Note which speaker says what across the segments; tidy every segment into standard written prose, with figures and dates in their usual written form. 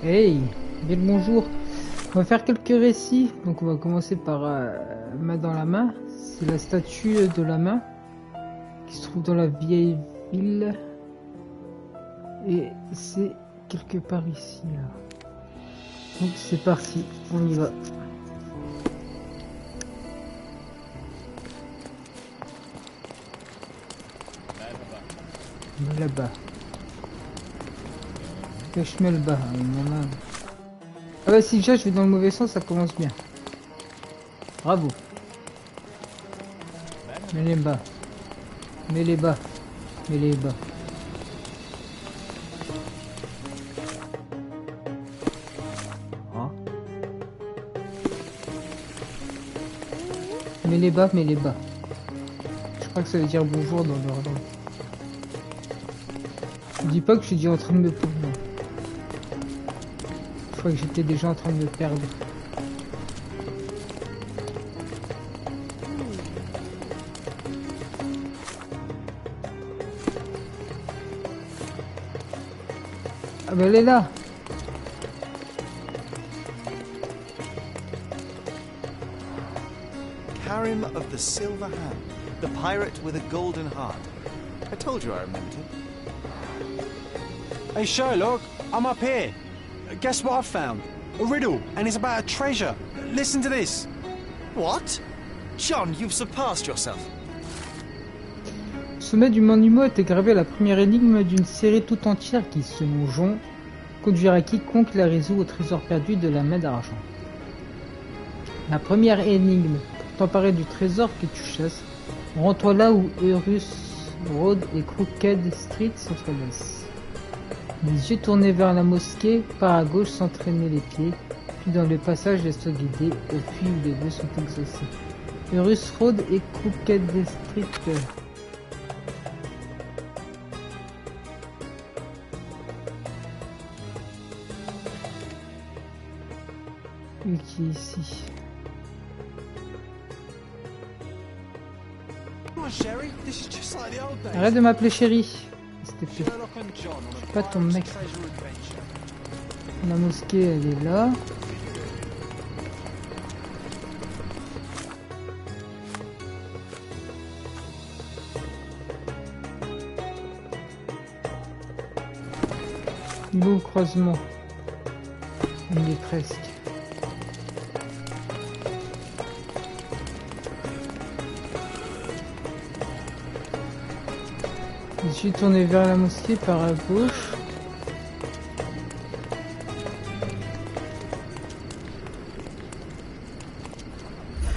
Speaker 1: Hey, bien le bonjour. On va faire quelques récits. Donc on va commencer par main dans la main. C'est la statue de la main qui se trouve dans la vieille ville. Et c'est quelque part ici là. Donc c'est parti, on y va. Là-bas. Cache-moi le bas, maman. Ah bah si déjà je vais dans le mauvais sens, ça commence bien. Bravo. Mets les bas. Mets les bas. Mets les bas. Ah. Mets les bas, mets les bas. Je crois que ça veut dire bonjour dans leur langue. Je dis pas que je suis déjà en train de me perdre. Je crois que j'étais déjà en train de me perdre. Ah bah elle est là.
Speaker 2: Karim of the Silver Hand, the pirate with a golden heart. I told you I remembered him.
Speaker 3: Hey Sherlock, I'm up here. Guess what I've found? A riddle, and it's about a treasure. Listen to this.
Speaker 2: What? John, you've surpassed yourself.
Speaker 1: Au sommet du monument était gravée la première énigme d'une série tout entière qui, selon Jon, conduira quiconque la résout au trésor perdu de la main d'argent. La première énigme, pour t'emparer du trésor que tu chasses, rends-toi là où Eurus Road et Crooked Street s'entrelacent. Les yeux tournés vers la mosquée, par à gauche sans traîner les pieds, puis dans le passage laisse-toi guider, au puits où les vœux sont exaucés. Eurus Road et Crooked Street. Qui est ici. Arrête de m'appeler chérie, s'il te plaît. Je suis pas ton mec. La mosquée, elle est là. Il est où le croisement? Il est presque. Je suis tourné vers la mosquée par à gauche.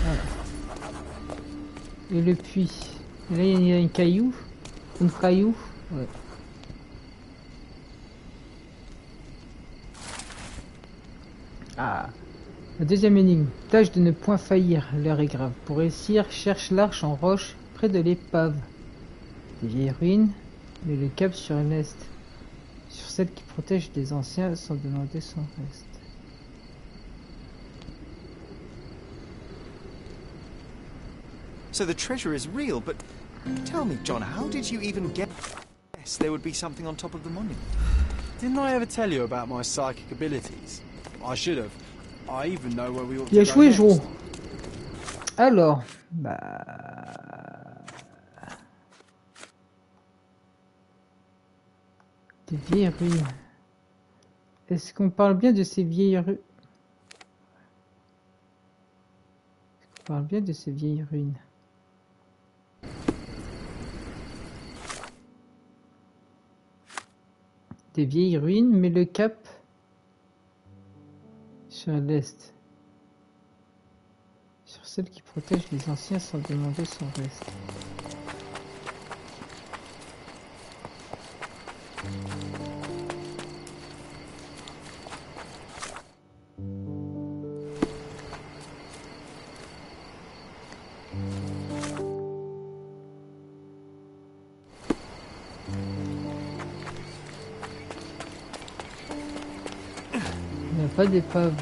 Speaker 1: Voilà. Et le puits. Et là il y a un caillou. Un caillou. Ouais. Ah. La deuxième énigme. Tâche de ne point faillir. L'heure est grave. Pour réussir, cherche l'arche en roche près de l'épave. Des vieilles ruines, mais le cap sur l'est, sur celle qui protège les anciens sans demander son reste.
Speaker 2: So the treasure is real, but tell me, John, how did you even guess there would be something on top of the monument?
Speaker 3: Didn't I ever tell you about my psychic abilities? I should have. I even know where we ought to
Speaker 1: Bien
Speaker 3: go
Speaker 1: joué,
Speaker 3: next.
Speaker 1: Jo. Alors, des vieilles ruines. Est-ce qu'on parle bien de ces vieilles ruines? On parle bien de ces vieilles ruines. Des vieilles ruines, mais le cap sur l'est. Sur celle qui protège les anciens sans demander son reste. Il n'y a pas d'épave.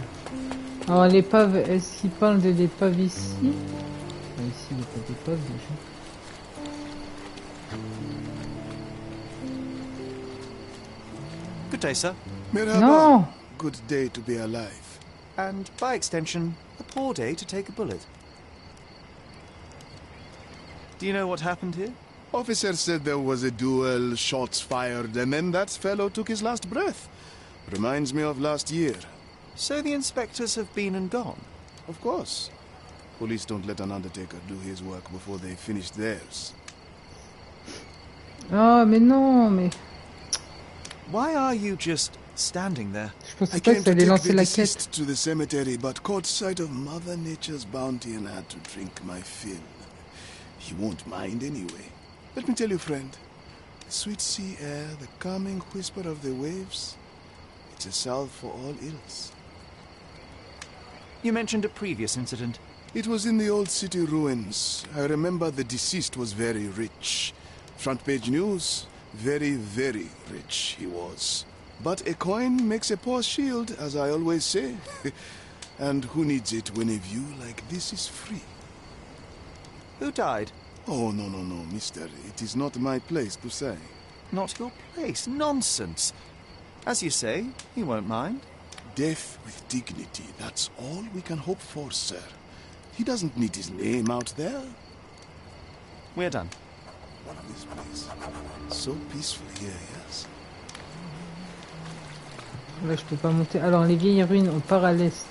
Speaker 1: Alors l'épave, est-ce qu'il parle de l'épave ici? Ah, ici il n'y a pas d'épave déjà.
Speaker 2: Good day, sir.
Speaker 1: Non!
Speaker 4: good day to be alive.
Speaker 2: And, by extension, a poor day to take a bullet. Do you know what happened here?
Speaker 4: Officer said there was a duel, shots fired, and then that fellow took his last breath. Reminds me of last year.
Speaker 2: So the inspectors have been and gone?
Speaker 4: Of course. Police don't let an undertaker do his work before they finish theirs.
Speaker 1: Ah, mais non, mais...
Speaker 2: Why are you just standing there?
Speaker 1: Je pensais
Speaker 4: I
Speaker 1: pas que
Speaker 4: came
Speaker 1: ça
Speaker 4: to
Speaker 1: allait
Speaker 4: take
Speaker 1: lancer
Speaker 4: the
Speaker 1: la
Speaker 4: deceased
Speaker 1: quête.
Speaker 4: to the cemetery, but caught sight of Mother Nature's bounty and had to drink my fill. He won't mind anyway. Let me tell you, friend. The sweet sea air, the calming whisper of the waves, it's a salve for all ills.
Speaker 2: You mentioned a previous incident.
Speaker 4: It was in the old city ruins. I remember the deceased was very rich. Front page news, very, very rich he was. But a coin makes a poor shield, as I always say. And who needs it when a view like this is free?
Speaker 2: Who died?
Speaker 4: Oh, no, mister. It is not my place to say.
Speaker 2: Not your place. Nonsense. As you say, he won't mind.
Speaker 4: Death with dignity, that's all we can hope for, sir. He doesn't need his name out there.
Speaker 2: We're done.
Speaker 4: This place, so peaceful here, yes?
Speaker 1: Là, je peux pas monter. Alors, les vieilles ruines, on part à l'est.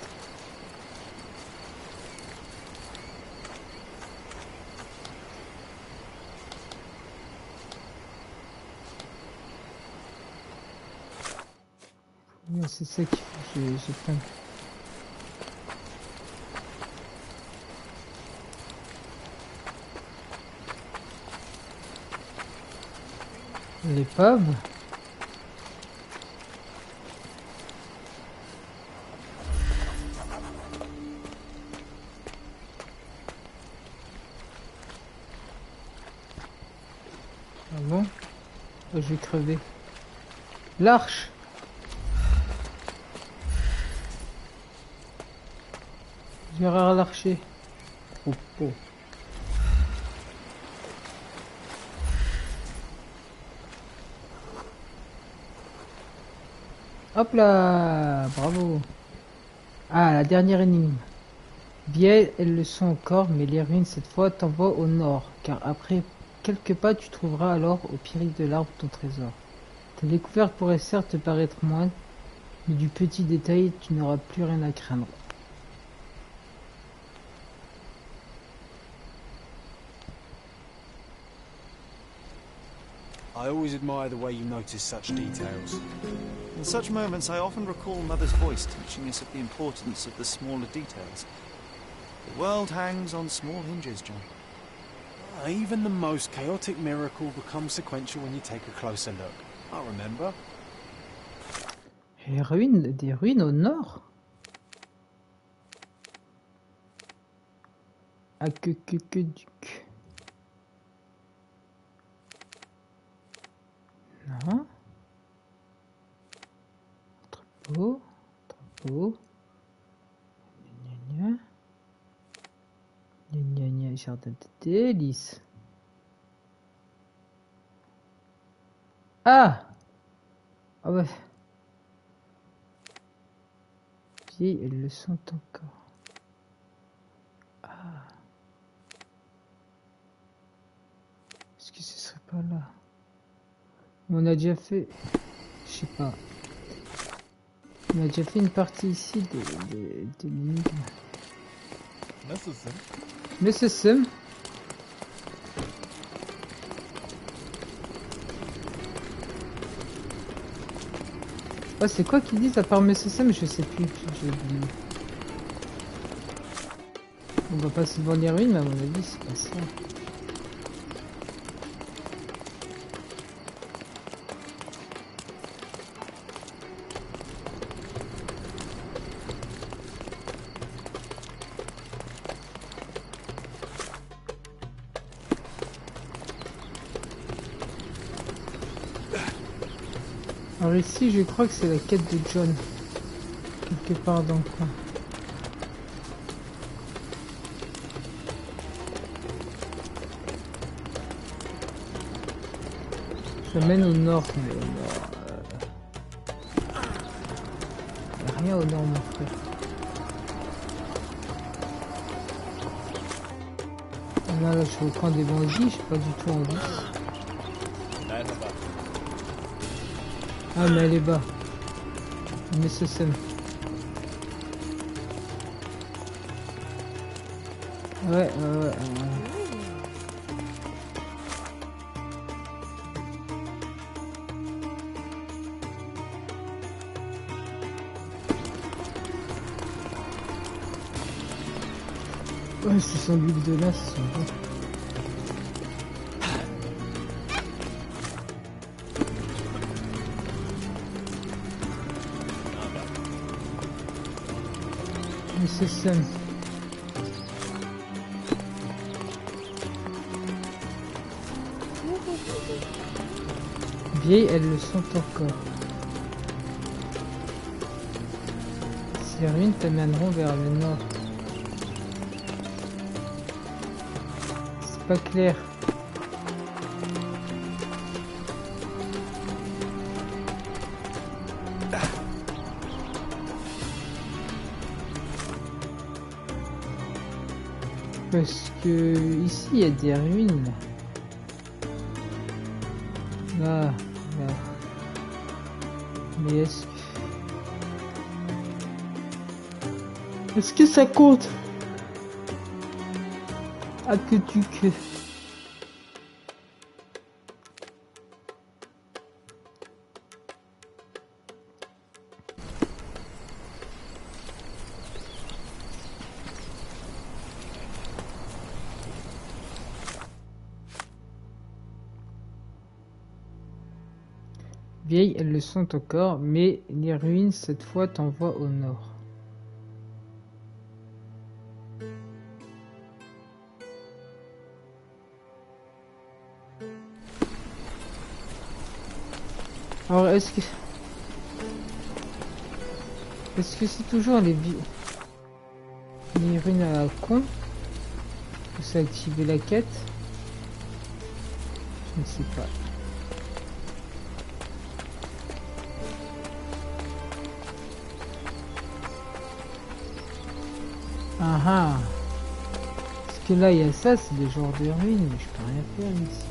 Speaker 1: Ouais, c'est ça qu'il faut que je prenne. Les pubs. Ah bon? Oh, je vais crever. L'arche. Gérard Larcher. Oh, oh. Hop là, bravo. Ah, la dernière énigme. Vieilles, elles le sont encore, mais les ruines cette fois t'envoient au nord, car après quelques pas tu trouveras alors au péril de l'arbre ton trésor. Ta découverte pourrait certes te paraître moindre, mais du petit détail tu n'auras plus rien à craindre.
Speaker 3: I always admire the way you notice such details.
Speaker 2: In such moments, I often recall Mother's voice teaching us of the importance of the smaller details. The world hangs on small hinges, John.
Speaker 3: Even the most chaotic miracle becomes sequential when you take a closer look. I remember.
Speaker 1: Les ruines, des ruines au nord? À que duc. Non. Entrepôt. Entrepôt. Gna gna gna. Gna gna gna. Jardin de délices. Ah! Ah ouais. Vieilles, elles le sont encore. Ah. Est-ce que ce serait pas là? On a déjà fait, je sais pas. On a déjà fait une partie ici de l'énigme. Monsieur Sim. Oh, c'est quoi qu'ils disent à part Monsieur Sim? Je sais plus. J'ai oublié. On va passer devant les ruines, mais à mon avis, c'est pas ça. Alors ici, je crois que c'est la quête de John. Quelque part dans le coin. Ça mène au nord, mais au nord. Rien au nord, mon frère. Là, je suis au camp des bandits, je suis pas du tout envie. Ah, mais elle est bas. Mais ce sème. Ouais. Ouais, ce sont l'huile de là, ce sont bons. Mais c'est ça. Vieilles, elles le sont encore. Ces ruines t'amèneront vers le nord. C'est pas clair. Parce que ici il y a des ruines. Là. Mais est-ce que ça compte? Ah que tu que. Vieilles, elles le sont encore, mais les ruines cette fois t'envoient au nord. Alors est-ce que c'est toujours les ruines à la con que ça a activé la quête? Je ne sais pas. Ah. Parce que là il y a ça, c'est des genres de ruines, mais je peux rien faire ici.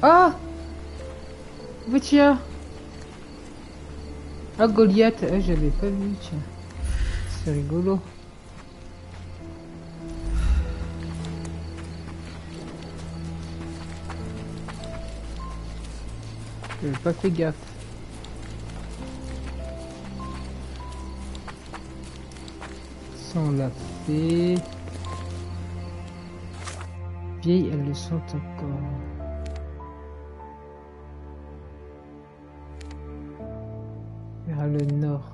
Speaker 1: Ah! Tiens! Ah, Goliath, j'avais pas vu, tiens. C'est rigolo. J'avais pas fait gaffe. Ça on l'a fait. Vieilles, elles le sont encore. Vers le nord.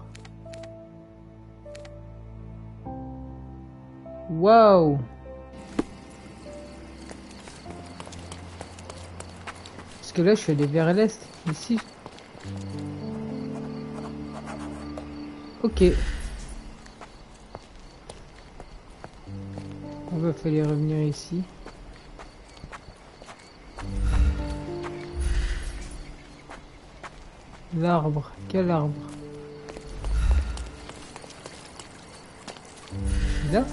Speaker 1: Waouh! Parce que là je suis allé vers l'est, ici. Ok. On va falloir revenir ici. L'arbre, quel arbre? Là?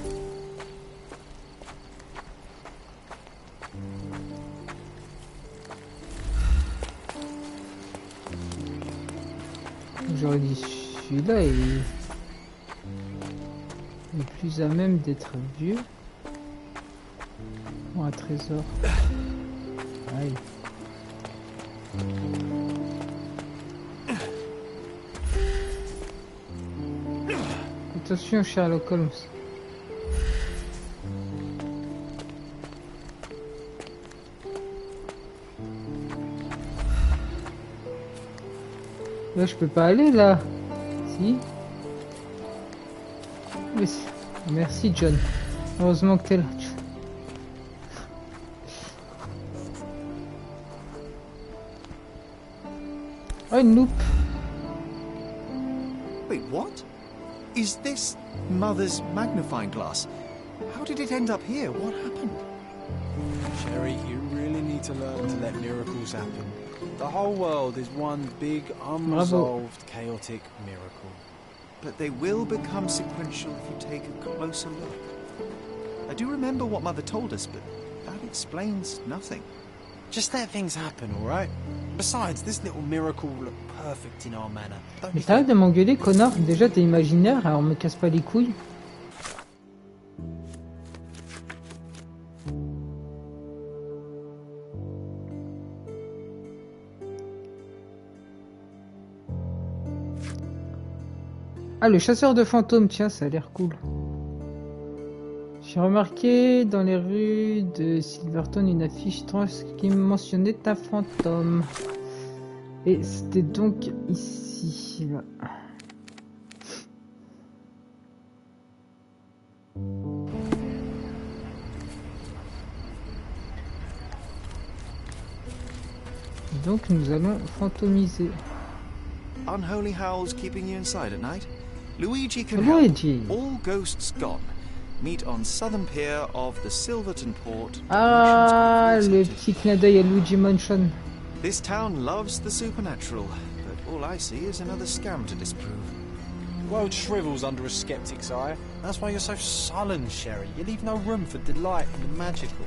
Speaker 1: J'aurais dit celui-là est plus à même d'être vieux. Oh, un trésor. Aïe. Attention Sherlock Holmes. Là je peux pas aller là. Si. Oui. Merci John. Heureusement que t'es là. Oh une loupe.
Speaker 2: Wait, what? Is this Mother's magnifying glass? How did it end up here? What happened?
Speaker 3: Sherry, you really need to learn to let miracles happen. The whole world is one big, unresolved, chaotic miracle.
Speaker 2: But they will become sequential if you take a closer look. I do remember what Mother told us, but that explains nothing.
Speaker 3: Just let things happen, alright? Besides, this little miracle will look perfect in our manner.
Speaker 1: Mais t'arrêtes de m'engueuler, connard. Déjà t'es imaginaire, alors me casse pas les couilles. Ah, le chasseur de fantômes, tiens, ça a l'air cool. J'ai remarqué dans les rues de Silverton une affiche trans qui mentionnait un fantôme. Et c'était donc ici, là. Donc nous allons fantomiser.
Speaker 2: Unholy howls keeping you inside at night? Luigi can
Speaker 1: Luigi.
Speaker 2: help. All ghosts gone. Meet on southern pier of the Silverton port.
Speaker 1: Ah, le petit clin d'œil à Luigi Mansion.
Speaker 2: This town loves the supernatural, but all I see is another scam to disprove.
Speaker 3: The world shrivels under a skeptic's eye. That's why you're so sullen, Sherry. You leave no room for delight in the magical.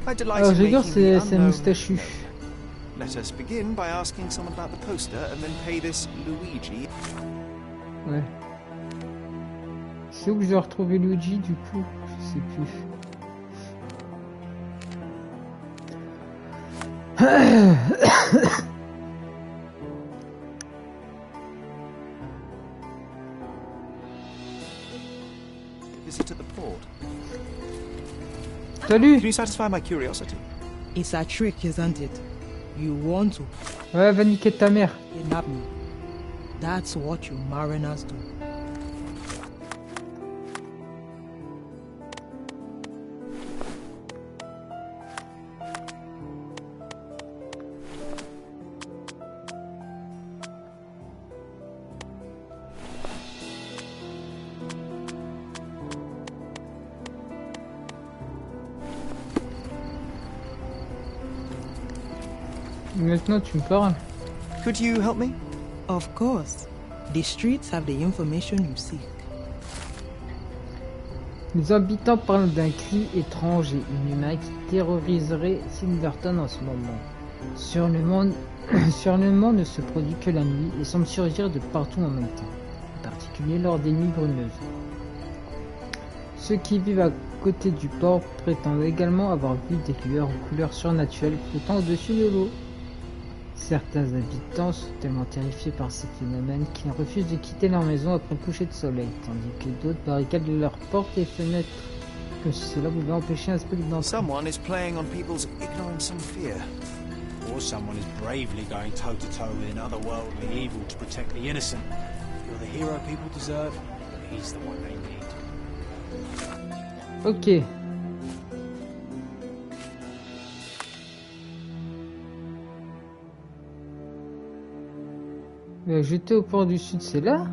Speaker 2: I delight
Speaker 1: Alors
Speaker 2: in
Speaker 1: j'adore
Speaker 2: making the
Speaker 1: ces
Speaker 2: unknown
Speaker 1: moustachus.
Speaker 2: known. Let us begin by asking someone about the poster and then pay this Luigi.
Speaker 1: Ouais. C'est où que je dois retrouver Luigi du coup? Je sais plus.
Speaker 2: Visit to the port.
Speaker 1: Salut!
Speaker 2: Can you satisfy my curiosity?
Speaker 5: It's a trick, isn't it? You want to
Speaker 1: Ouais, va niquer ta mère.
Speaker 5: kidnap me. That's what you mariners do.
Speaker 1: Maintenant tu me parles.
Speaker 2: Could you help me?
Speaker 5: Of course. The streets have the information you seek.
Speaker 1: Les habitants parlent d'un cri étrange et inhumain qui terroriserait Silverton en ce moment. Surnement ne se produit que la nuit et semble surgir de partout en même temps, en particulier lors des nuits brumeuses. Ceux qui vivent à côté du port prétendent également avoir vu des lueurs aux couleurs surnaturelles flottant au-dessus de l'eau. Certains habitants sont tellement terrifiés par ces phénomènes qu'ils refusent de quitter leur maison après le coucher de soleil, tandis que d'autres barricadent leurs portes et fenêtres, comme si cela pouvait empêcher un spectacle d'entrer.
Speaker 2: Someone is playing on people's ignorance and fear.
Speaker 3: Or someone is bravely going toe-to-toe with an otherworldly evil to protect the innocent. You're the hero people deserve, but he's the one they need.
Speaker 1: Ok. Jeter au port du sud, c'est là?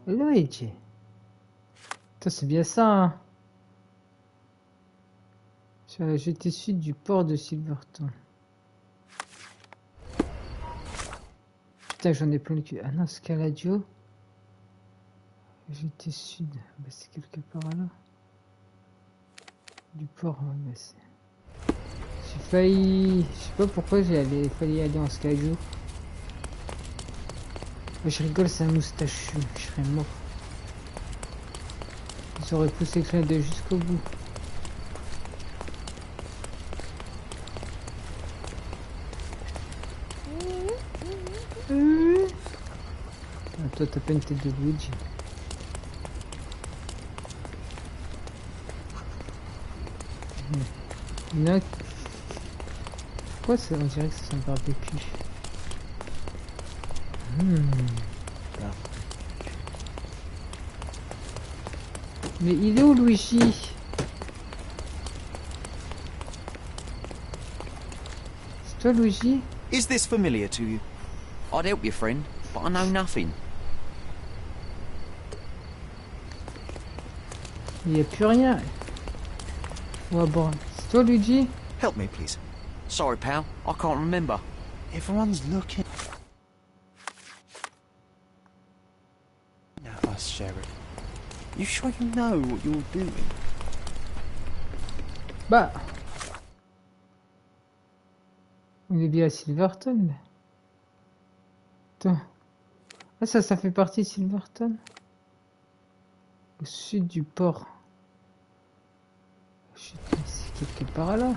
Speaker 1: Luigi. Putain, c'est bien ça, hein? Sur la jetée sud du port de Silverton. Putain, j'en ai plein le cul. Ah non, Scaladio. Jetée sud. Bah, c'est quelque part là. Du port, ouais, bah, c'est... J'ai failli... Je sais pas pourquoi fallait aller en Scaladio. Je rigole, c'est un moustachu. Je serais mort. Ils auraient poussé le clin d'œil jusqu'au bout. Ah, toi, t'as pas une tête de Luigi. Il y en a... Pourquoi ça, on dirait que c'est un barbecue? Mais il est où Luigi? C'est toi Luigi?
Speaker 2: Is this familiar to you?
Speaker 6: I'd help your friend, but I know nothing.
Speaker 1: Il n'y a plus rien. Ouais, bon. C'est toi Luigi?
Speaker 2: Help me, please.
Speaker 6: Sorry, pal. I can't remember.
Speaker 3: Everyone's looking at us, Sheriff. You sure you know what you're doing?
Speaker 1: Bah, on est bien à Silverton. Attends. Ah, ça fait partie de Silverton. Au sud du port. C'est quelque part là.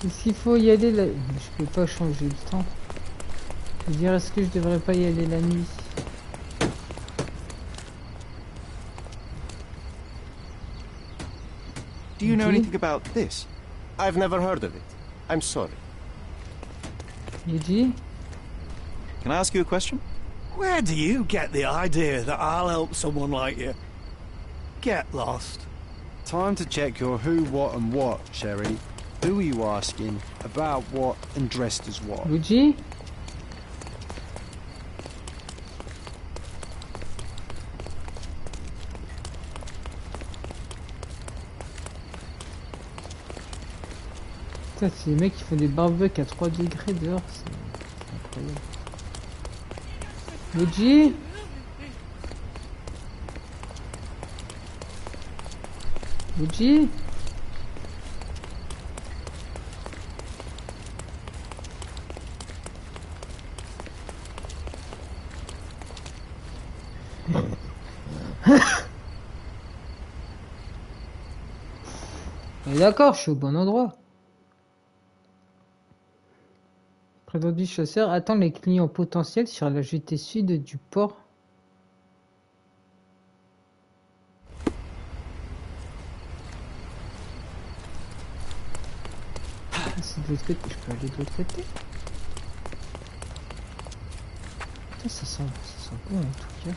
Speaker 1: Est-ce qu'il faut y aller là? Je peux pas changer le temps. Je veux dire, est-ce que je devrais pas y aller la nuit?
Speaker 2: Do you know anything about this?
Speaker 7: I've never heard of it. I'm sorry.
Speaker 1: Luigi?
Speaker 2: Can I ask you a question?
Speaker 8: Where do you get the idea that I'll help someone like you? Get lost.
Speaker 3: Time to check your who, what and what, Sherry. Who are you asking? About what and dressed as what?
Speaker 1: Luigi? Putain, c'est les mecs qui font des barbecues à 3 degrés dehors, c'est incroyable. Luigi? Luigi? D'accord, je suis au bon endroit. Prétendu chasseur attend les clients potentiels sur la jetée sud du port. C'est de l'autre côté, je peux aller de l'autre côté. Putain, ça sent bon en tout cas.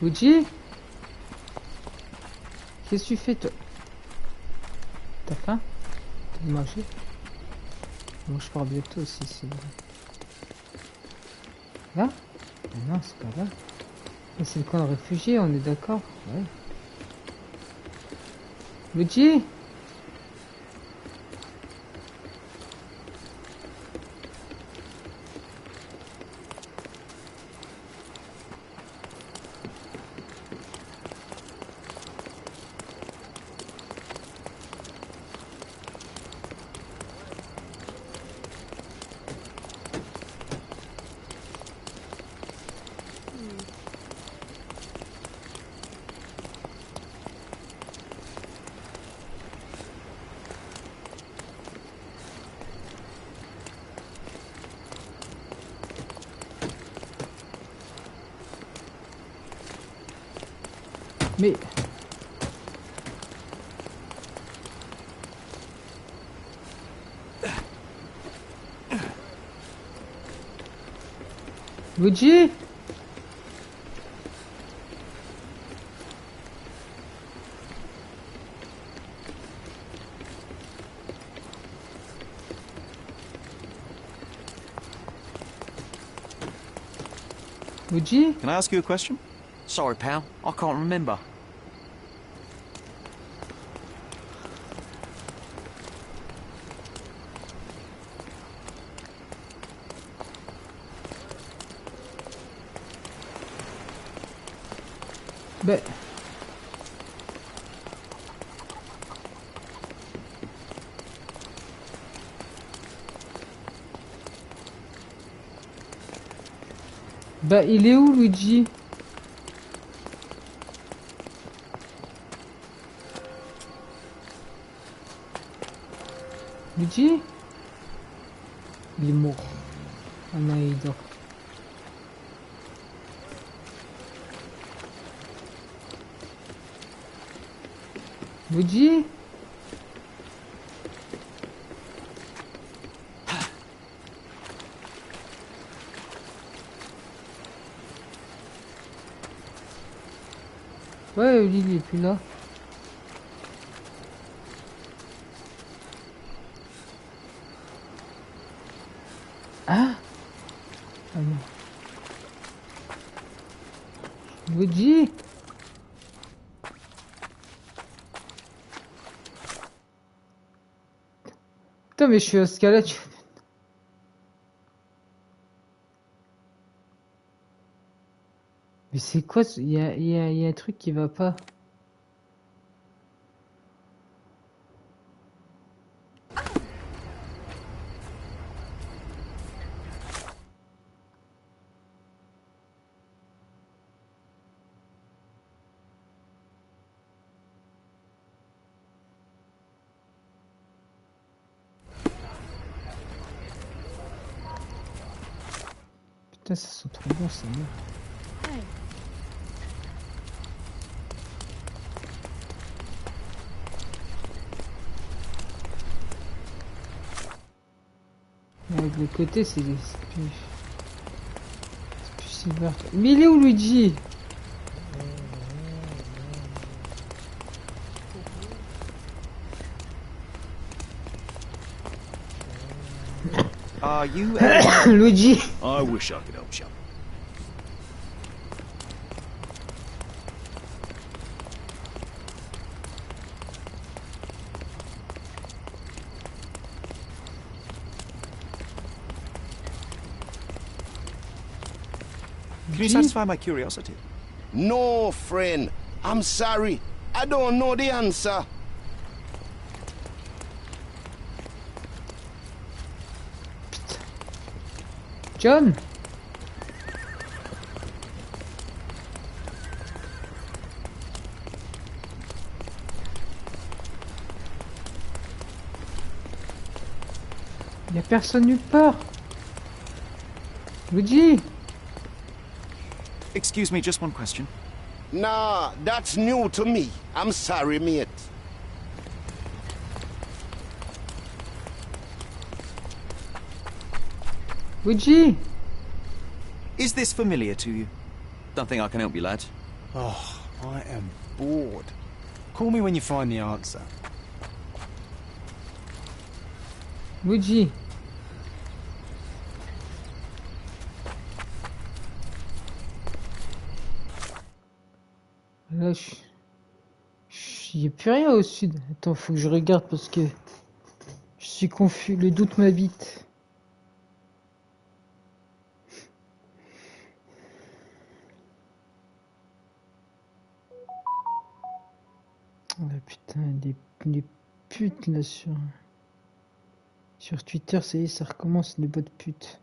Speaker 1: Luigi? Qu'est-ce que tu fais toi? T'as faim? T'as mangé? Moi je pars bientôt aussi, c'est vrai. Là? Non, c'est pas là. C'est le camp de réfugiés, on est d'accord? Ouais. Luigi? Mais... Luigi? Luigi?
Speaker 2: Can I ask you a question?
Speaker 6: Sorry, pal. I can't remember.
Speaker 1: Ben... Bah, il est où, Luigi? Luigi? Il est mort. Ah non, il dort. Luigi? Ouais, lui, il est plus là. Ah? Ah non. Luigi. Putain, mais je suis à ce cas-là, tu... Mais c'est quoi il y a un truc qui va pas. Putain, ça sent trop bon, ça. Avec le côté, c'est plus silver. Mais il est où, Luigi?
Speaker 2: Are you
Speaker 1: Luigi.
Speaker 4: I wish I could help you.
Speaker 2: Can you satisfy my curiosity?
Speaker 7: No, friend. I'm sorry. I don't know the answer.
Speaker 1: John. Y a personne nulle part. Luigi.
Speaker 2: Excuse me, just one question.
Speaker 7: Nah, that's new to me. I'm sorry, mate.
Speaker 1: Luigi.
Speaker 2: Is this familiar to you?
Speaker 6: Don't think I can help you, lads.
Speaker 3: Oh, I am bored. Call me when you find the answer.
Speaker 1: Luigi. Là, il n'y a plus rien au sud. Attends, faut que je regarde parce que je suis confus. Le doute m'habite. Oh putain, les putes là sur Twitter, ça y est, ça recommence, les bots de putes.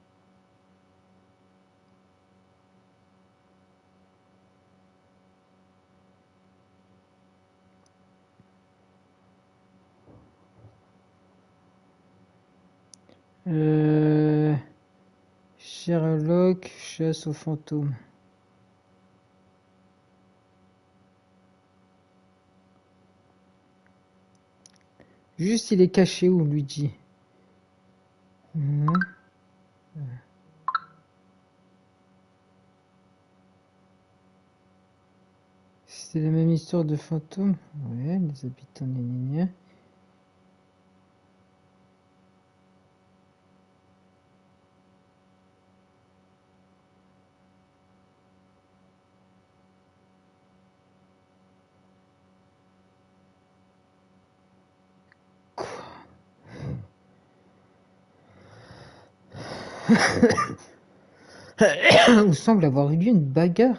Speaker 1: Sherlock, chasse aux fantômes. Juste, il est caché où, Luigi? C'est la même histoire de fantômes. Ouais, les habitants de Nénia. Il semble avoir eu lieu une bagarre.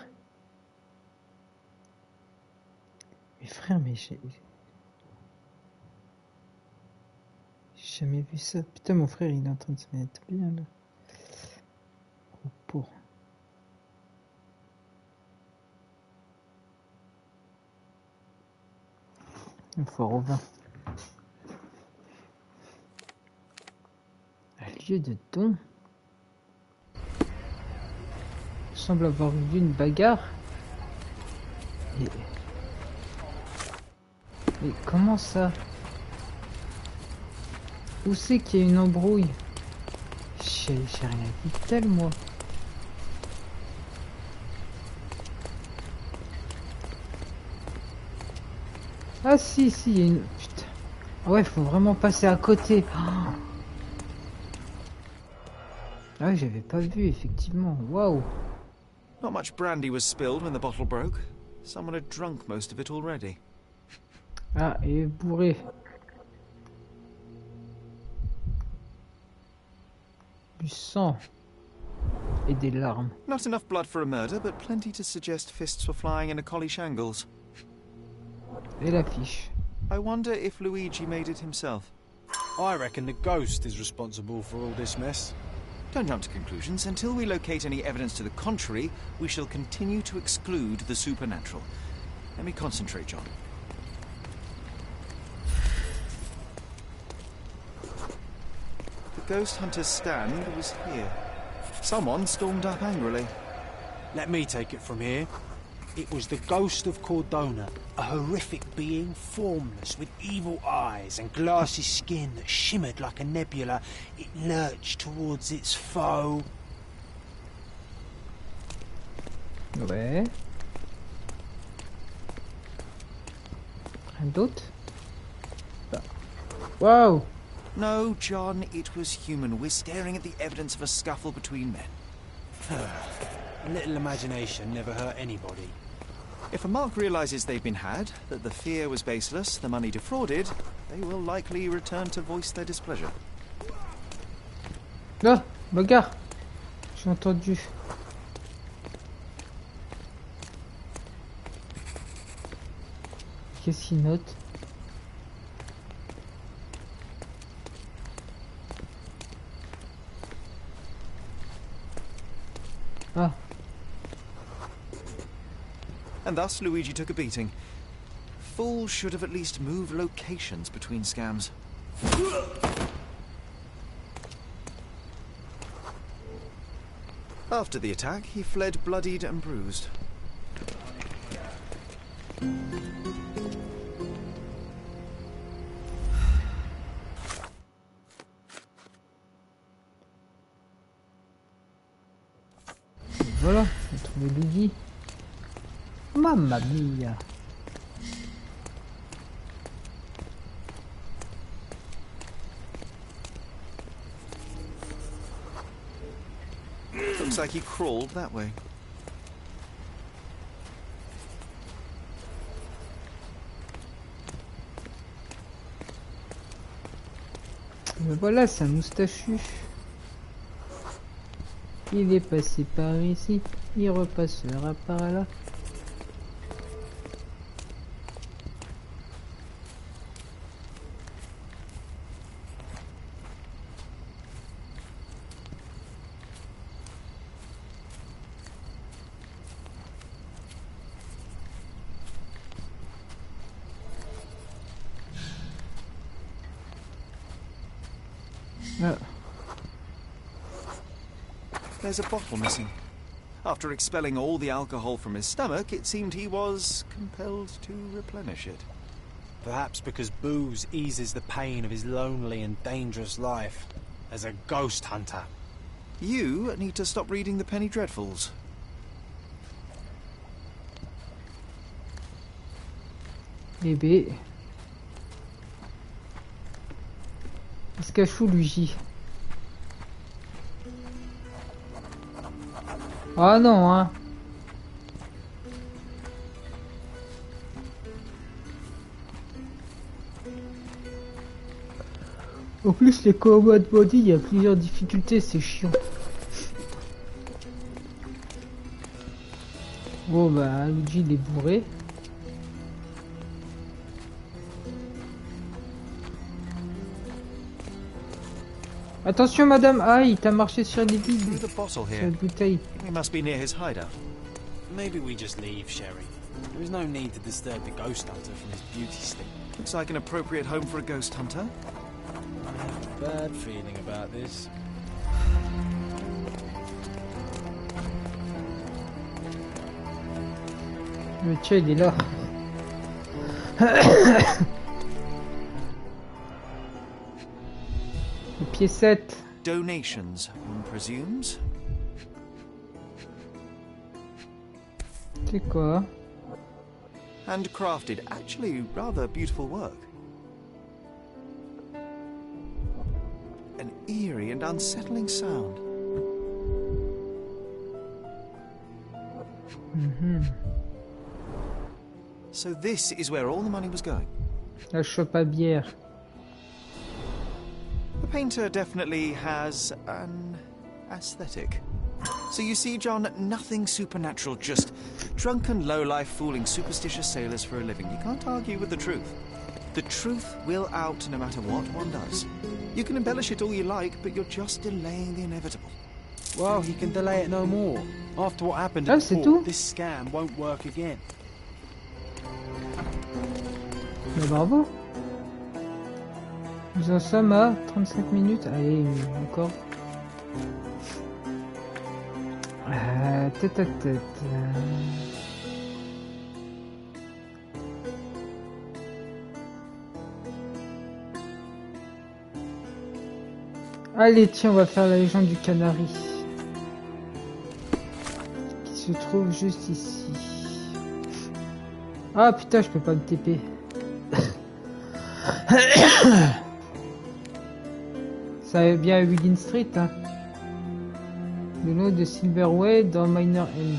Speaker 1: Mais frère, mais j'ai jamais vu ça. Putain, mon frère, il est en train de se mettre bien là. Oh, pour. Il faut revenir. Un lieu de don. Il semble avoir eu lieu une bagarre. Mais comment ça? Où c'est qu'il y a une embrouille? J'ai rien vu de tel, moi. Ah si, il y a une... Putain. Ah ouais, faut vraiment passer à côté. Oh. Ah, j'avais pas vu, effectivement. Waouh.
Speaker 2: Not much brandy was spilled when the bottle broke. Someone had drunk most of it already.
Speaker 1: Ah, et bourré. Du sang. Et des larmes.
Speaker 2: Not enough blood for a murder, but plenty to suggest fists were flying in a collie shangles.
Speaker 1: Et l'affiche.
Speaker 2: I wonder if Luigi made it himself.
Speaker 3: I reckon the ghost is responsible for all this mess.
Speaker 2: Don't jump to conclusions. Until we locate any evidence to the contrary, we shall continue to exclude the supernatural. Let me concentrate, John. The ghost hunter's stand was here. Someone stormed up angrily.
Speaker 3: Let me take it from here. It was the ghost of Cordona, a horrific being, formless, with evil eyes and glassy skin that shimmered like a nebula. It lurched towards its foe.
Speaker 1: Ouais. Rien d'autre? Wow!
Speaker 2: No, John, it was human. We're staring at the evidence of a scuffle between men.
Speaker 3: A little imagination never hurt anybody.
Speaker 2: If a mark realizes they've been had, that the fear was baseless, the money defrauded, they will likely return to voice their displeasure.
Speaker 1: Ah! Bagarre! J'ai entendu. Qu'est-ce qu'il note? Ah.
Speaker 2: And thus Luigi took a beating. Fools should have at least moved locations between scams. After the attack, he fled bloodied and bruised.
Speaker 1: Voilà, j'ai trouvé Luigi. Mamma mia.
Speaker 2: Looks like he crawled that way.
Speaker 1: Mais voilà, c'est un moustachu. Il est passé par ici, il repassera par là. Ah.
Speaker 2: There's a bottle missing. After expelling all the alcohol from his stomach, it seemed he was compelled to replenish it.
Speaker 3: Perhaps because booze eases the pain of his lonely and dangerous life as a ghost hunter.
Speaker 2: You need to stop reading the Penny Dreadfuls.
Speaker 1: Eh ben... Il se cache où, Luigi? Ah non, hein. En plus, les combats de body, il y a plusieurs difficultés, c'est chiant. Bon bah, Luigi il est bourré. Attention madame, ah il t'a marché sur les vides.
Speaker 2: Through the bottle
Speaker 1: Sur
Speaker 2: here.
Speaker 1: la bouteille.
Speaker 2: We must be near his hideout.
Speaker 3: Maybe we just leave, Sherry. There is no need to disturb the ghost hunter from his beauty sleep.
Speaker 2: Looks like an appropriate home for a ghost hunter.
Speaker 3: I have a bad feeling about this.
Speaker 1: Le tien il est là. Les piécettes.
Speaker 2: Donations, one presumes.
Speaker 1: C'est quoi?
Speaker 2: Handcrafted, actually rather beautiful work. An eerie and unsettling sound. So this is where all the money was going.
Speaker 1: La chope à bière.
Speaker 2: The painter definitely has an aesthetic. So you see, John, nothing supernatural, just drunken lowlife fooling superstitious sailors for a living. You can't argue with the truth. The truth will out no matter what one does. You can embellish it all you like, but you're just delaying the inevitable.
Speaker 3: Well, he can delay it no more. After what happened
Speaker 1: Ah,
Speaker 3: at
Speaker 1: c'est
Speaker 3: the
Speaker 1: tout?
Speaker 3: port, this scam won't work again.
Speaker 1: Mais bravo. Nous en sommes à 35 minutes. Allez, encore. Tête à tête. Allez, tiens, on va faire la légende du canari. Qui se trouve juste ici. Ah putain, je peux pas me TP. Ça va bien à Wiggin Street, hein. Le nom de Silverway dans Minor End.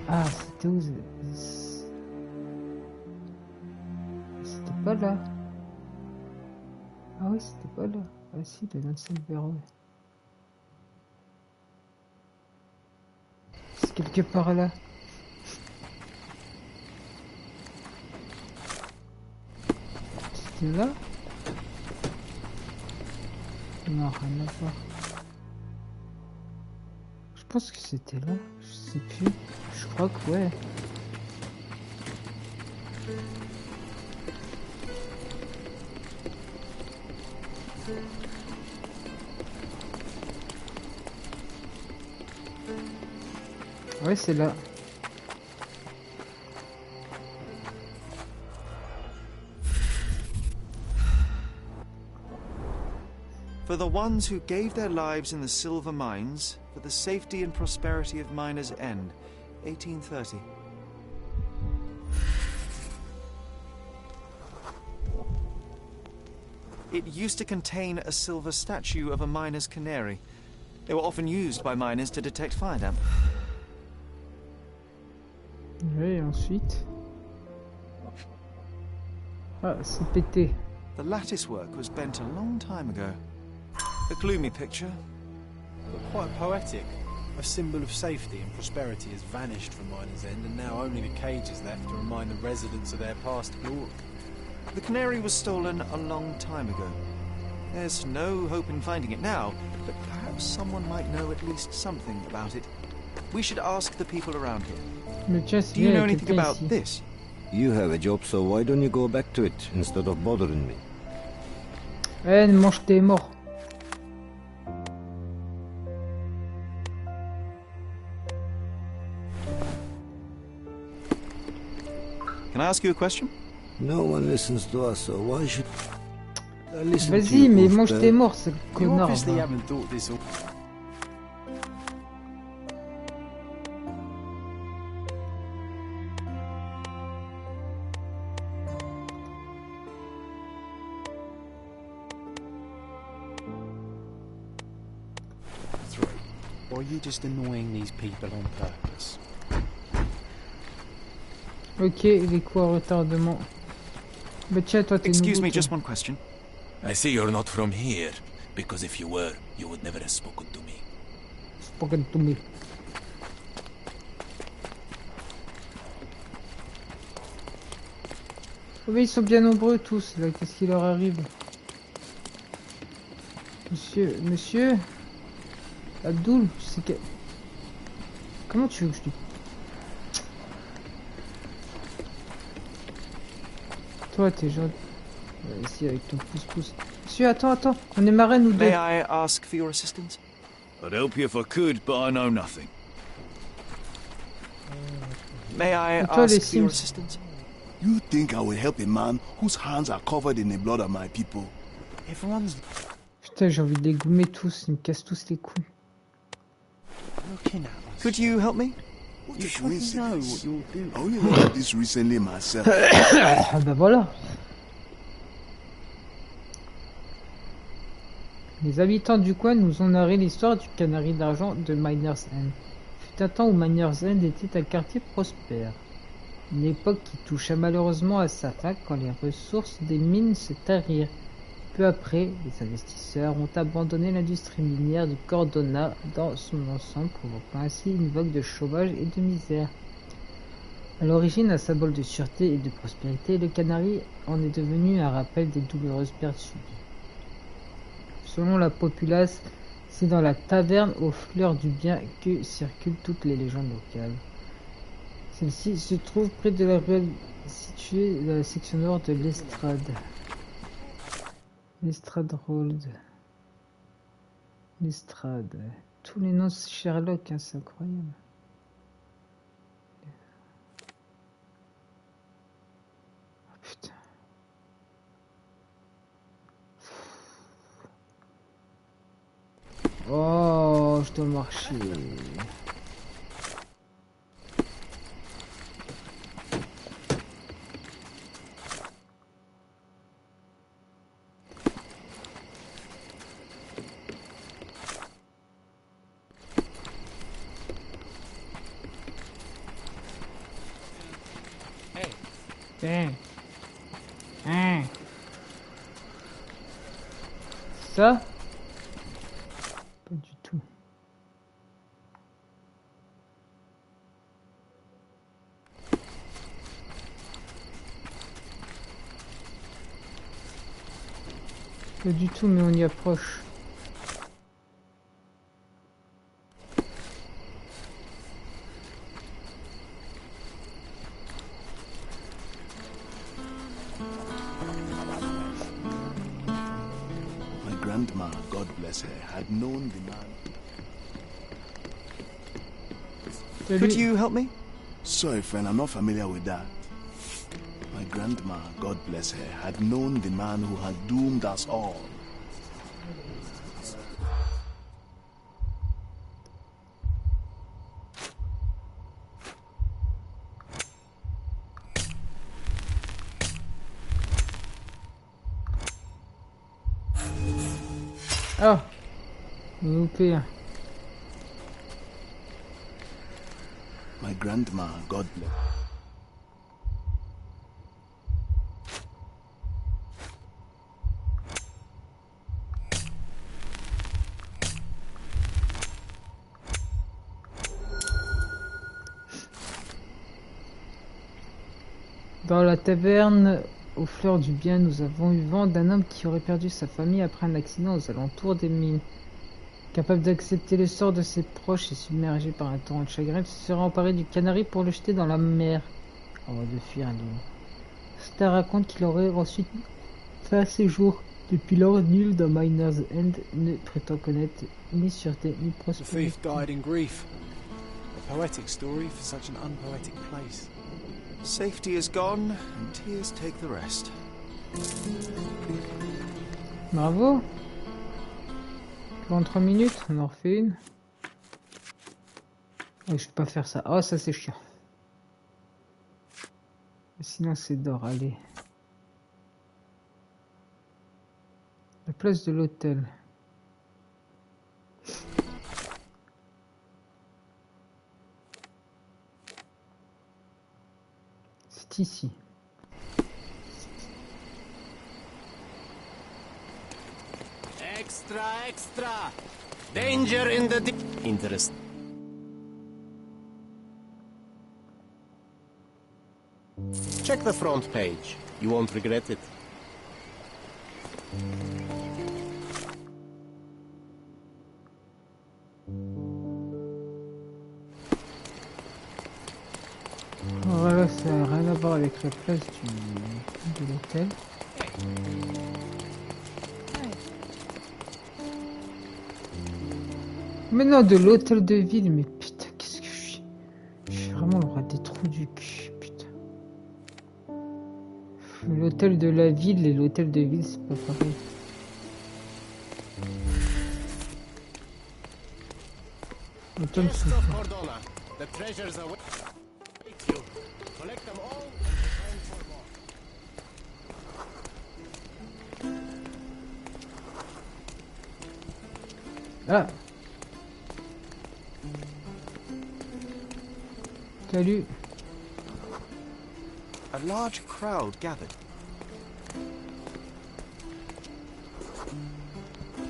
Speaker 1: Ah, c'était où? C'était pas là. Ah oui, c'était pas là. Ah si, le nom de Silverway. C'est quelque part là. C'était là? Non, rien à voir. Je pense que c'était là. Je sais plus. Je crois que ouais. Ouais, c'est là.
Speaker 2: For the ones who gave their lives in the silver mines, for the safety and prosperity of Miners' End, 1830. It used to contain a silver statue of a miner's canary. They were often used by miners to detect fire damp.
Speaker 1: Et ensuite... Ah, c'est pété.
Speaker 2: The lattice work was bent a long time ago. A gloomy picture.
Speaker 3: But quite poetic. A symbol of safety and prosperity has vanished from Miners' End, and now only the cage is left to remind the residents of their past glory.
Speaker 2: The canary was stolen a long time ago. There's no hope in finding it now, but perhaps someone might know at least something about it. We should ask the people around here.
Speaker 1: Mais tiens,
Speaker 2: Do you know
Speaker 1: c'est
Speaker 2: anything
Speaker 1: quelqu'un
Speaker 2: about
Speaker 1: ici.
Speaker 2: this?
Speaker 9: You have a job, so why don't you go back to it instead of bothering me?
Speaker 1: Eh, mange tes morts.
Speaker 2: Can I ask you a question?
Speaker 9: No one listens to us, so why should I listen to
Speaker 1: Vas-y,
Speaker 9: you,
Speaker 1: mais
Speaker 9: oaf
Speaker 1: mange
Speaker 9: bear?
Speaker 1: tes morts, c'est le
Speaker 3: You
Speaker 1: connard.
Speaker 3: obviously
Speaker 1: va.
Speaker 3: haven't thought this all. Through. Or are you just annoying these people on purpose?
Speaker 1: Ok, il est quoi, retardement? Bah tiens, toi t'es
Speaker 2: Excuse
Speaker 1: nouveau,
Speaker 2: me,
Speaker 1: toi.
Speaker 2: just one question.
Speaker 10: I see you're not from here, because if you were, you would never have spoken to me.
Speaker 1: Spoken to me. Oh, mais ils sont bien nombreux tous, là, qu'est-ce qui leur arrive? Monsieur Abdul, c'est que... Comment tu veux que je te... Toi, t'es gentil. Ici, avec ton pouce-pouce. Monsieur, attends, on est marraine ou deux?
Speaker 2: May I ask for your assistance?
Speaker 10: I'd help you if I could, but I know nothing.
Speaker 2: May I
Speaker 1: Et toi, les
Speaker 2: ask for your
Speaker 1: Sims?
Speaker 2: assistance?
Speaker 4: You think I will help a man whose hands are covered in the blood of my people?
Speaker 3: Everyone's
Speaker 1: Putain, j'ai envie de les goumer tous, ils me cassent tous les couilles.
Speaker 3: looking at us.
Speaker 2: Could you help me?
Speaker 4: What
Speaker 3: You
Speaker 4: a
Speaker 3: fucking know
Speaker 4: coincidence.
Speaker 3: what you'll do.
Speaker 4: I only learned this recently myself.
Speaker 1: Ah bah voilà. Les habitants du coin nous ont narré l'histoire du canari d'argent de Miners End. fut un temps où Miners End était un quartier prospère. Une époque qui toucha malheureusement à sa fin quand les ressources des mines se tarirent. Peu après, les investisseurs ont abandonné l'industrie minière du Cordona dans son ensemble, provoquant ainsi une vague de chômage et de misère. À l'origine, un symbole de sûreté et de prospérité, le Canari en est devenu un rappel des douloureuses pertes subies. Selon la populace, c'est dans la taverne aux fleurs du bien que circulent toutes les légendes locales. Celle-ci se trouve près de la ruelle située dans la section nord de l'Estrade. L'Estrade Road. L'Estrade. Tous les noms Sherlock, hein, c'est incroyable. Oh, putain. Oh, je dois marcher. Ça? Pas du tout. Pas du tout, mais on y approche.
Speaker 4: Grandma, God bless her, had known the man.
Speaker 2: Could you help me?
Speaker 4: Sorry, friend, I'm not familiar with that. My grandma, God bless her, had known the man who had doomed us all.
Speaker 1: Ah, loupé.
Speaker 4: My grandma, God bless.
Speaker 1: Dans la taverne aux fleurs du bien, nous avons eu vent d'un homme qui aurait perdu sa famille après un accident aux alentours des mines. Capable d'accepter le sort de ses proches et submergé par un torrent de chagrin, il se serait emparé du canari pour le jeter dans la mer, avant de fuir à l'île. Star raconte qu'il aurait ensuite fait un séjour. Depuis lors, nul dans Miners End ne prétend connaître ni sûreté ni
Speaker 3: The
Speaker 1: prospérité.
Speaker 3: thief died in grief. A poetic story for such an unpoetic place.
Speaker 2: Safety is gone, and tears take the rest.
Speaker 1: Bravo. 23 minutes, on en refait une. Oh, je peux pas faire ça. Oh, ça c'est chiant. Sinon c'est d'or, allez. La place de l'hôtel. C'est ici.
Speaker 7: Extra, extra! Danger in the... Interest. Check the front page. You won't regret it.
Speaker 1: Voilà, ça n'a rien à voir avec la place de l'hôtel. Mais non, de l'hôtel de ville, mais putain, qu'est-ce que je suis? Je suis vraiment le roi des trous du cul, putain. L'hôtel de la ville et l'hôtel de ville, c'est pas pareil. L'hôtel
Speaker 7: Guests
Speaker 1: sous...
Speaker 7: of Cordona, the treasures await you. Collect them all and for more.
Speaker 1: Ah! Salut.
Speaker 2: A large crowd gathered.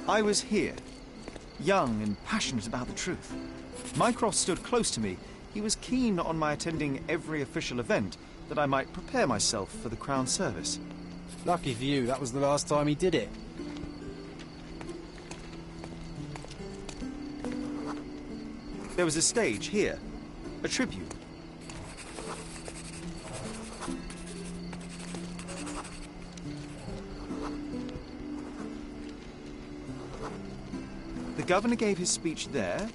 Speaker 2: I was here, young and passionate about the truth. Mycroft stood close to me. He was keen on my attending every official event, that I might prepare myself for the Crown service.
Speaker 3: Lucky for you, that was the last time he did it.
Speaker 2: There was a stage here, a tribute. The governor gave his speech there.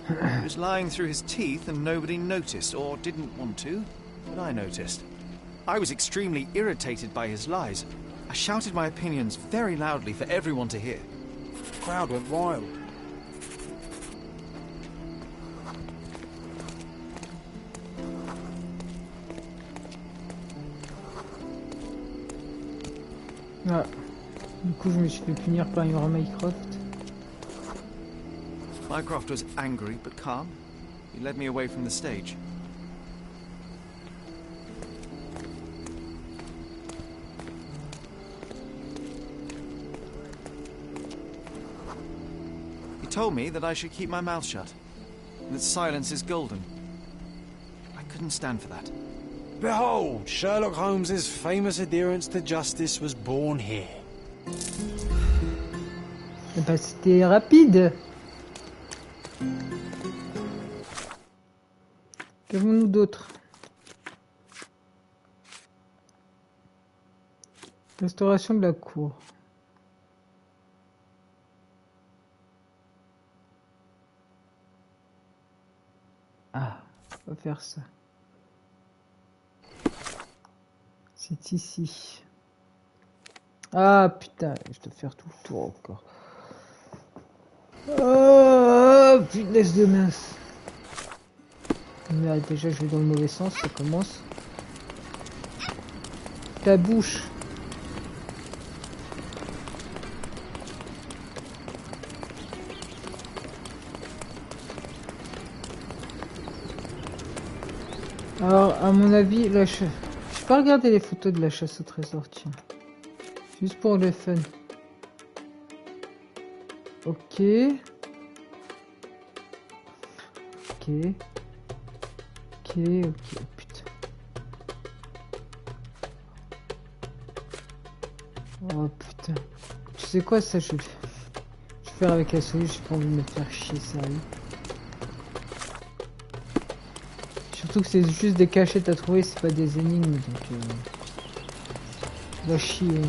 Speaker 2: He was lying through his teeth and nobody noticed, or didn't want to, but I noticed. I was extremely irritated by his lies. I shouted my opinions very loudly for everyone to hear.
Speaker 3: The crowd went wild.
Speaker 1: Ah. Du coup, je me suis fait punir par Mycroft.
Speaker 2: Mycroft was angry but calm. He led me away from the stage. He told me that I should keep my mouth shut, and that silence is golden. I couldn't stand for that.
Speaker 3: Behold, Sherlock Holmes's famous adherence to justice was born here.
Speaker 1: Eh ben, c'était rapide. Qu'avons-nous d'autre? Restauration de la cour. Ah, on va faire ça. C'est ici. Ah putain, je dois faire tout le tour encore. Oh, punaise de mince. Là, déjà, je vais dans le mauvais sens, ça commence. Ta bouche. Alors, à mon avis, là, je vais pas regarder les photos de la chasse au trésor, tiens. Juste pour le fun. Ok. Ok. Ok, ok, putain. Oh putain. Tu sais quoi, ça je vais faire avec la souris, j'ai pas envie de me faire chier, sérieux. Surtout que c'est juste des cachettes à trouver, c'est pas des énigmes, donc va chier.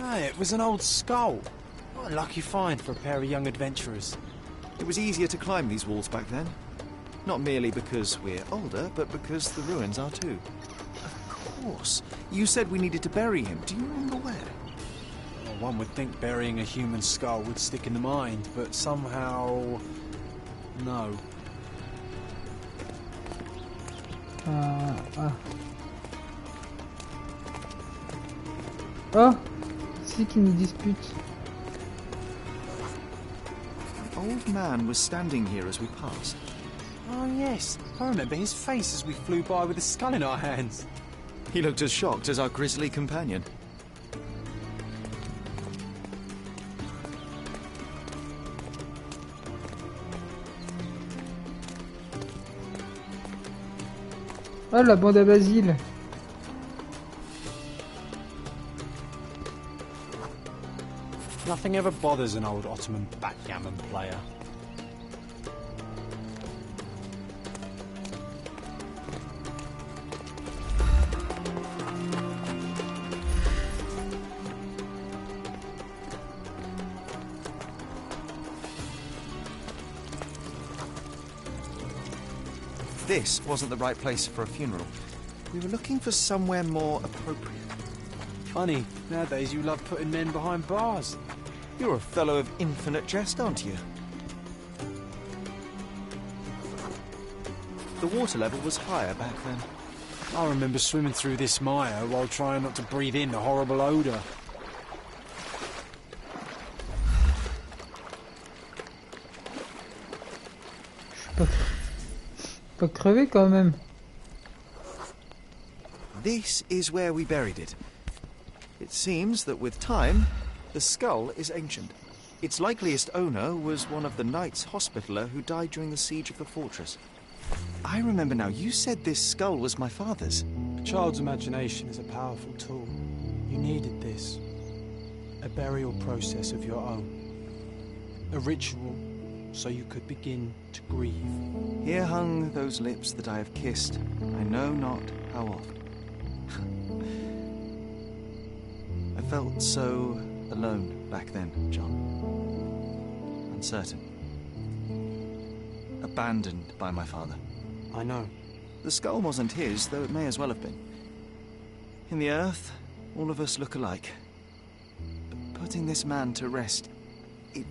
Speaker 3: Ah, it was an old skull. What a lucky find for a pair of young adventurers.
Speaker 2: It was easier to climb these walls back then. Not merely because we're older, but because the ruins are too. Of course. You said we needed to bury him. Do you remember where?
Speaker 3: Well, one would think burying a human skull would stick in the mind, but somehow... no.
Speaker 1: Oh, c'est qui nous dispute.
Speaker 2: An old man was standing here as we passed.
Speaker 3: Oh yes, I remember his face as we flew by with a skull in our hands.
Speaker 2: He looked as shocked as our grisly companion.
Speaker 1: Oh, la bande à Basile.
Speaker 3: Nothing ever bothers an old Ottoman backgammon player.
Speaker 2: This wasn't the right place for a funeral. We were looking for somewhere more appropriate.
Speaker 3: Funny, nowadays you love putting men behind bars.
Speaker 2: You're a fellow of infinite jest, aren't you? The water level was higher back then.
Speaker 3: I remember swimming through this mire while trying not to breathe in the horrible odour.
Speaker 1: Pas crever quand même.
Speaker 2: This is where we buried it. It seems that with time, the skull is ancient. Its likeliest owner was one of the Knights Hospitaller who died during the siege of the fortress. I remember now, you said this skull was my father's.
Speaker 3: A child's imagination is a powerful tool. You needed this. A burial process of your own. A ritual so you could begin to grieve.
Speaker 2: Here hung those lips that I have kissed, I know not how oft. I felt so alone back then, John. Uncertain. Abandoned by my father.
Speaker 3: I know.
Speaker 2: The skull wasn't his, though it may as well have been. In the earth, all of us look alike. But putting this man to rest, it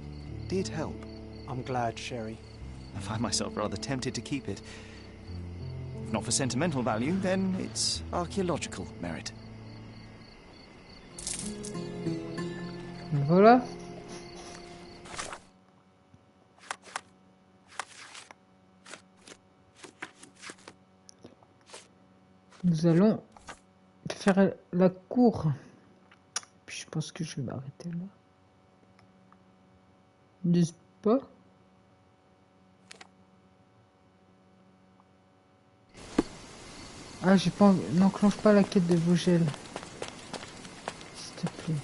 Speaker 2: did help.
Speaker 3: I'm glad, Sherry.
Speaker 2: I find myself rather tempted to keep it. If not for sentimental value, then it's archaeological merit.
Speaker 1: Voilà. Nous allons faire la cour. Puis je pense que je vais m'arrêter là. N'est-ce pas? Ah, j'ai pas... N'enclenche pas la quête de Vogel. S'il te plaît.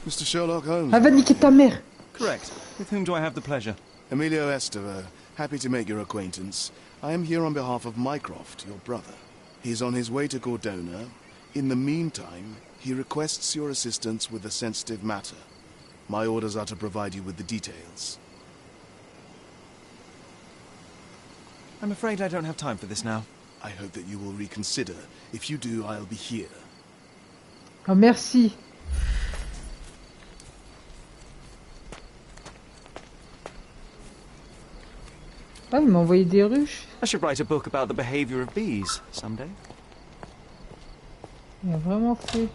Speaker 4: Mr. Sherlock Holmes.
Speaker 1: Ah, va niquer ta mère!
Speaker 2: Correct. With whom do I have the pleasure?
Speaker 4: Emilio Estevez. Happy to make your acquaintance. I am here on behalf of Mycroft, your brother. He's on his way to Cordona. In the meantime, he requests your assistance with a sensitive matter. My orders are to provide you with the details.
Speaker 2: I'm afraid I don't have time for this now.
Speaker 4: I hope that you will reconsider. If you do, I'll be here.
Speaker 1: Oh, merci. Ah, il m'a envoyé des ruches.
Speaker 2: I should write a book about the behavior of bees someday.
Speaker 1: Il a vraiment fait...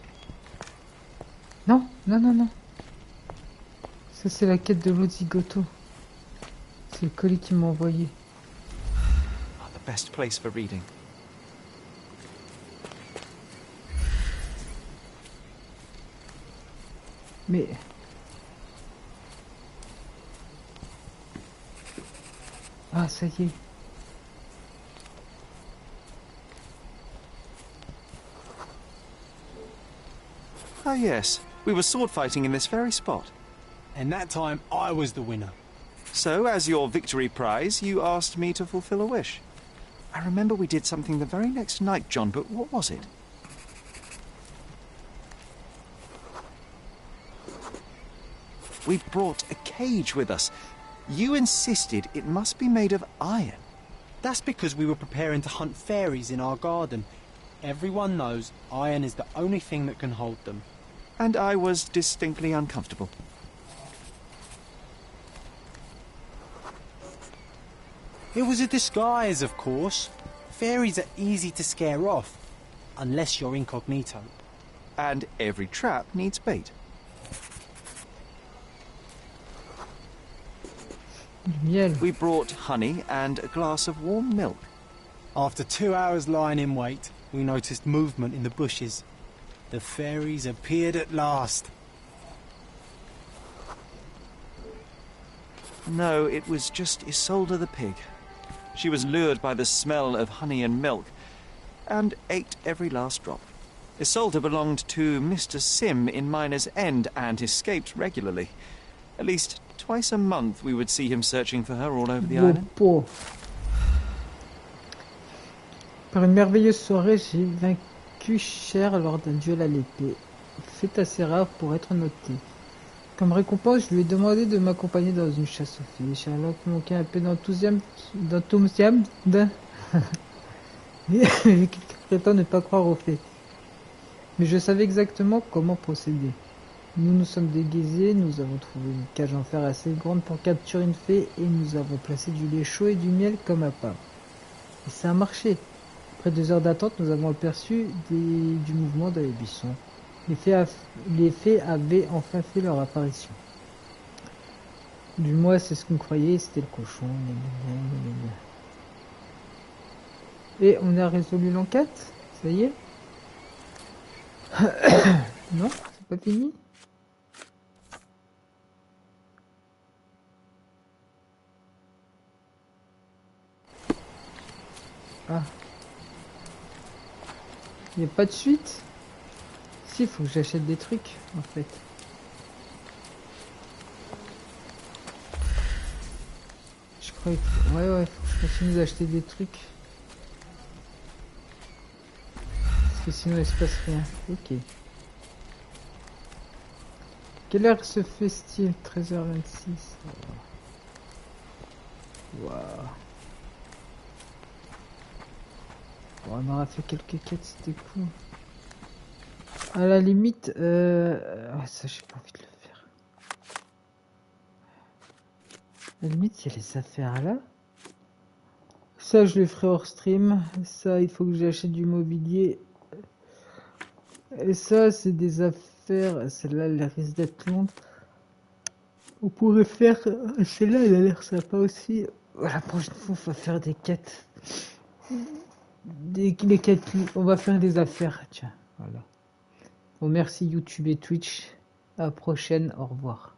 Speaker 1: Non, non, non, non. Ça, c'est la quête de l'Ozigoto. C'est le colis qu'il m'a envoyé.
Speaker 2: Oh, the best place for reading.
Speaker 1: Mais... Ah, ça y est.
Speaker 2: Ah yes, we were sword fighting in this very spot.
Speaker 3: And that time, I was the winner.
Speaker 2: So, as your victory prize, you asked me to fulfill a wish. I remember we did something the very next night, John, but what was it? We brought a cage with us. You insisted it must be made of iron.
Speaker 3: That's because we were preparing to hunt fairies in our garden. Everyone knows iron is the only thing that can hold them.
Speaker 2: And I was distinctly uncomfortable.
Speaker 3: It was a disguise, of course. Fairies are easy to scare off, unless you're incognito.
Speaker 2: And every trap needs bait.
Speaker 1: Miel.
Speaker 2: We brought honey and a glass of warm milk.
Speaker 3: After 2 hours lying in wait, we noticed movement in the bushes. The fairies appeared at last.
Speaker 2: No, it was just Isolde the pig. She was lured by the smell of honey and milk, and ate every last drop. Isolde belonged to Mr. Sim in Miner's End and escaped regularly. At least twice a month we would see him searching for her all over the island.
Speaker 1: Par une merveilleuse soirée, j'ai vaincu Cher lors d'un duel à l'épée. Fait assez rare pour être noté. Comme récompense, je lui ai demandé de m'accompagner dans une chasse aux filles. Sherlock manquait un peu d'enthousiasme, vu qu'il prétend ne pas croire aux faits. Mais je savais exactement comment procéder. Nous nous sommes déguisés, nous avons trouvé une cage en fer assez grande pour capturer une fée et nous avons placé du lait chaud et du miel comme appât. Et ça a marché. Après 2 heures d'attente, nous avons aperçu du mouvement dans les buissons. Les fées avaient enfin fait leur apparition. Du moins, c'est ce qu'on croyait, c'était le cochon. Et on a résolu l'enquête. Ça y est. Non, c'est pas fini. Ah. Il n'y a pas de suite. Si, il faut que j'achète des trucs, en fait. Je crois que... Ouais, faut que je continue d'acheter des trucs. Parce que sinon, il se passe rien. Ok. Quelle heure se fait-il? 13h26. Waouh. Bon, on aura fait quelques quêtes, c'était cool. À la limite, ça j'ai pas envie de le faire. À la limite, il y a les affaires là. Ça, je le ferai hors stream. Ça, il faut que j'achète du mobilier. Et ça, c'est des affaires. Celle-là, elle risque d'être longue. On pourrait faire... Celle-là, elle a l'air sympa aussi. La prochaine fois, on va faire des quêtes. Des quêtes. On va faire des affaires. Tiens, voilà. Bon, merci YouTube et Twitch. À la prochaine. Au revoir.